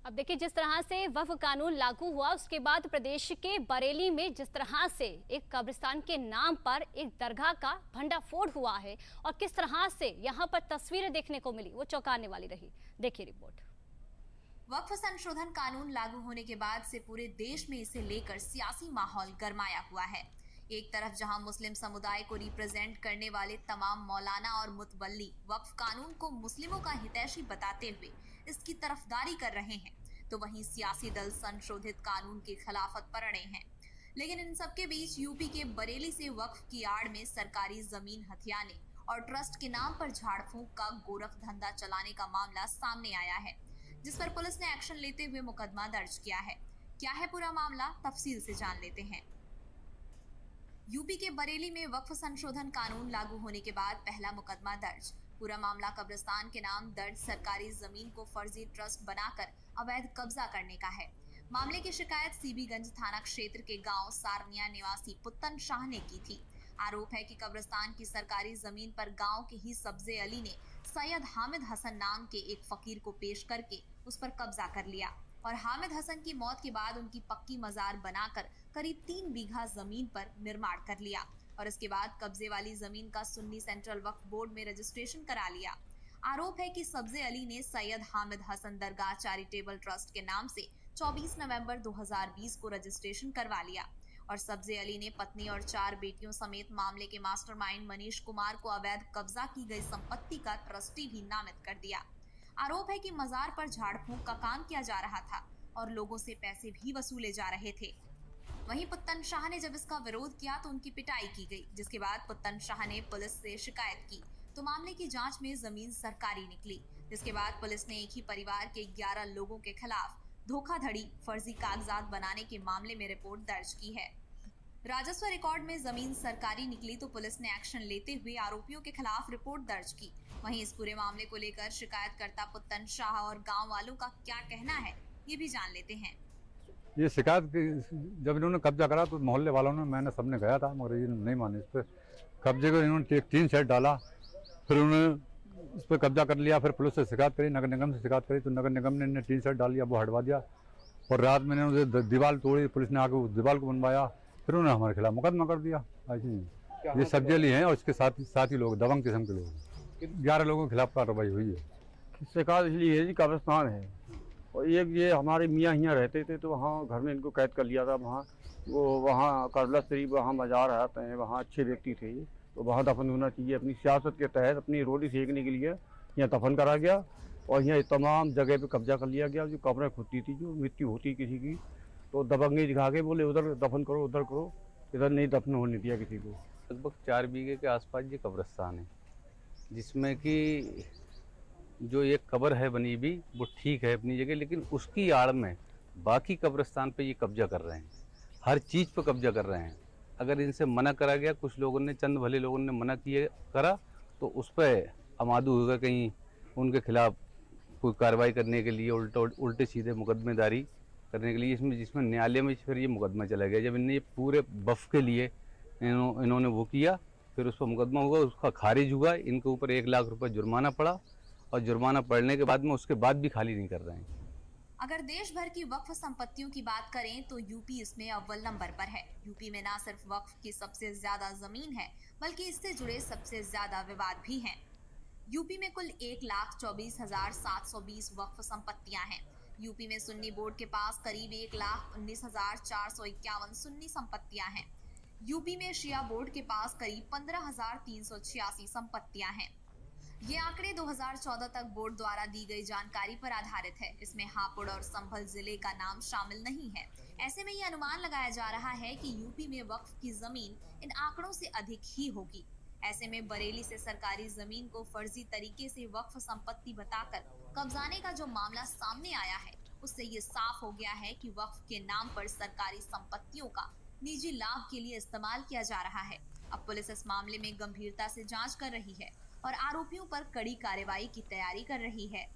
अब देखिए, जिस तरह से वक्फ कानून लागू हुआ उसके बाद प्रदेश के बरेली में जिस तरह से एक कब्रिस्तान के नाम पर एक दरगाह का भंडाफोड़ हुआ है और किस तरह से यहां पर तस्वीरें देखने को मिली, वो चौंकाने वाली रही। देखिए रिपोर्ट। वक्फ संशोधन कानून लागू होने के बाद से पूरे देश में इसे लेकर सियासी माहौल गरमाया हुआ है। एक तरफ जहां मुस्लिम समुदाय को रिप्रेजेंट करने वाले तमाम मौलाना और मुतवल्ली वक्फ कानून को मुस्लिमों का हितैषी बताते हुए इसकी तरफदारी कर रहे हैं, तो वहीं सियासी दल संशोधित कानून के खिलाफत पर अड़े हैं। लेकिन इन सबके बीच यूपी के बरेली से वक्फ की आड़ में सरकारी जमीन हथियाने और ट्रस्ट के नाम पर झाड़ फूंक का गोरख धंधा चलाने का मामला सामने आया है, जिस पर पुलिस ने एक्शन लेते हुए मुकदमा दर्ज किया है। क्या है पूरा मामला, तफसील से जान लेते हैं। यूपी के बरेली में वक्फ संशोधन कानून लागू होने के बाद पहला मुकदमा दर्ज। पूरा मामला कब्रिस्तान के नाम दर्ज सरकारी जमीन को फर्जी ट्रस्ट बनाकर अवैध कब्जा करने का है। मामले की शिकायत सीबीगंज थाना क्षेत्र के गांव सारनिया निवासी पुत्तन शाह ने की थी। आरोप है कि कब्रिस्तान की सरकारी जमीन पर गांव के ही सब्जे अली ने सैयद हामिद हसन नाम के एक फकीर को पेश करके उस पर कब्जा कर लिया और हामिद हसन की मौत के बाद उनकी पक्की मजार बनाकर करीब 3 बीघा जमीन पर निर्माण कर लिया और इसके बाद कब्जे वाली जमीन का सुन्नी सेंट्रल वक्फ बोर्ड में रजिस्ट्रेशन करा लिया। आरोप है कि सब्जे अली ने सैयद हामिद हसन दरगाह चैरिटेबल ट्रस्ट के नाम से 24 नवंबर 2020 को रजिस्ट्रेशन करवा लिया और सब्जे अली ने पत्नी और 4 बेटियों समेत मामले के मास्टरमाइंड मनीष कुमार को अवैध कब्जा की गई संपत्ति का ट्रस्टी भी नामित कर दिया। आरोप है कि मजार पर झाड़ फूंक का काम किया जा रहा था और लोगों से पैसे भी वसूले जा रहे थे। वहीं पुत्तन शाह ने जब इसका विरोध किया तो उनकी पिटाई की गई, जिसके बाद पुत्तन शाह ने पुलिस से शिकायत की तो मामले की जांच में जमीन सरकारी निकली, जिसके बाद पुलिस ने एक ही परिवार के 11 लोगों के खिलाफ धोखाधड़ी, फर्जी कागजात बनाने के मामले में रिपोर्ट दर्ज की है। राजस्व रिकॉर्ड में जमीन सरकारी निकली तो पुलिस ने एक्शन लेते हुए आरोपियों के खिलाफ रिपोर्ट दर्ज की। वहीं इस पूरे मामले को लेकर शिकायतकर्ता पुत्तन शाह और गांव वालों का क्या कहना है, ये भी जान लेते हैं। ये शिकायत जब इन्होंने कब्जा करा तो मोहल्ले वालों ने, मैंने सबने गया था, मगर ये नहीं माने। इस पर कब्जे को इन्होंने 3 सेट डाला, फिर उन्होंने इस पर कब्जा कर लिया। फिर पुलिस से शिकायत करी, नगर निगम से शिकायत करी तो नगर निगम ने 3 सेट डाल दिया, वो हटवा दिया और रात में इन्होंने दीवार तोड़ी, पुलिस ने आके उस दीवार को बनवाया, फिर उन्होंने हमारे खिलाफ मुकदमा कर दिया। ऐसे ये सब्जी अली हैं और इसके साथ ही लोग दबंग किस्म के लोग, 11 लोगों के खिलाफ कार्रवाई हुई है। शिकायत इसलिए है जी, कब्रिस्तान है और एक ये हमारे मियाँ यहाँ रहते थे तो वहाँ घर में इनको कैद कर लिया था। वहाँ करबला शरीफ वहाँ मज़ार आते हैं, वहाँ अच्छे व्यक्ति थे तो वहाँ दफन होना चाहिए। अपनी सियासत के तहत अपनी रोटी सेकने के लिए यहाँ दफन करा गया और यहाँ तमाम जगह पे कब्जा कर लिया गया। जो कब्रें खुदती थी, जो मृत्यु होती किसी की तो दबंगे दिखा के बोले उधर दफन करो, उधर करो, इधर नहीं दफन होने दिया किसी को। लगभग 4 बीघे के आसपास ये कब्रिस्तान है, जिसमें कि जो एक कब्र है बनी भी वो ठीक है अपनी जगह, लेकिन उसकी आड़ में बाकी कब्रिस्तान पे ये कब्जा कर रहे हैं, हर चीज़ पे कब्जा कर रहे हैं। अगर इनसे मना करा गया, कुछ लोगों ने, चंद भले लोगों ने मना करा तो उस पर अमादू होगा कहीं उनके खिलाफ कोई कार्रवाई करने के लिए, उल्टे सीधे मुकदमेदारी करने के लिए, जिसमें न्यायालय में फिर ये मुकदमा चला गया। जब इनने ये पूरे वक्फ के लिए इन्होंने वो किया, फिर उस पर मुकदमा हुआ, उसका खारिज हुआ, इनके ऊपर 1 लाख रुपए जुर्माना पड़ा और जुर्माना पड़ने के बाद में उसके बाद भी खाली नहीं कर रहे हैं। अगर देश भर की वक्फ संपत्तियों की बात करें तो यूपी इसमें अव्वल नंबर पर है। यूपी में न सिर्फ वक्फ की सबसे ज्यादा जमीन है, बल्कि इससे जुड़े सबसे ज्यादा विवाद भी हैं। यूपी में कुल 1,24,720 वक्फ संपत्तियां हैं। यूपी में सुन्नी बोर्ड के पास करीब 1,19,451 सुन्नी संपत्तियां हैं। यूपी में शिया बोर्ड के पास करीब 15,386 संपत्तियां हैं। ये आंकड़े 2014 तक बोर्ड द्वारा दी गई जानकारी पर आधारित है। इसमें हापुड़ और संभल जिले का नाम शामिल नहीं है। ऐसे में ये अनुमान लगाया जा रहा है कि यूपी में वक्फ की जमीन इन आंकड़ों से अधिक ही होगी। ऐसे में बरेली से सरकारी जमीन को फर्जी तरीके से वक्फ संपत्ति बताकर कब्जाने का जो मामला सामने आया है, उससे ये साफ हो गया है कि वक्फ के नाम पर सरकारी संपत्तियों का निजी लाभ के लिए इस्तेमाल किया जा रहा है। अब पुलिस इस मामले में गंभीरता से जांच कर रही है और आरोपियों पर कड़ी कार्रवाई की तैयारी कर रही है।